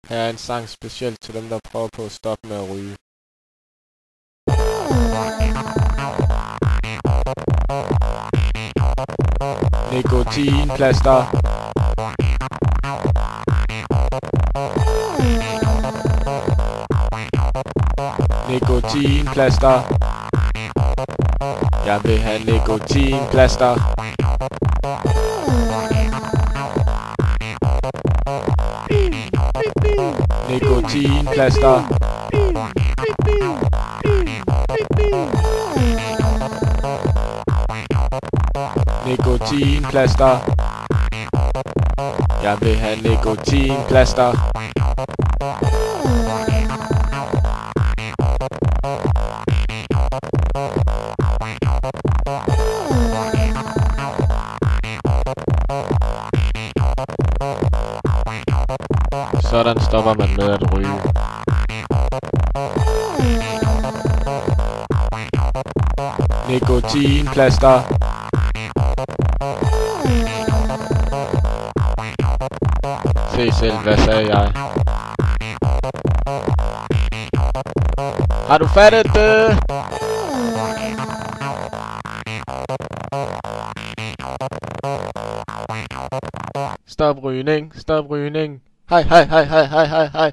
Her er en sang specielt til dem, der prøver på at stoppe med at ryge. Nikotinplaster. Nikotinplaster. Jeg vil have nikotinplaster. Nikotinplaster. Nikotinplaster. Jeg vil have nikotinplaster. Sådan stopper man med at ryge. Nikotinplaster. Se selv, hvad sagde jeg? Har du fattet det? Stop rygning, stop rygning. Hej, hej, hej, hej, hej, hej, hej.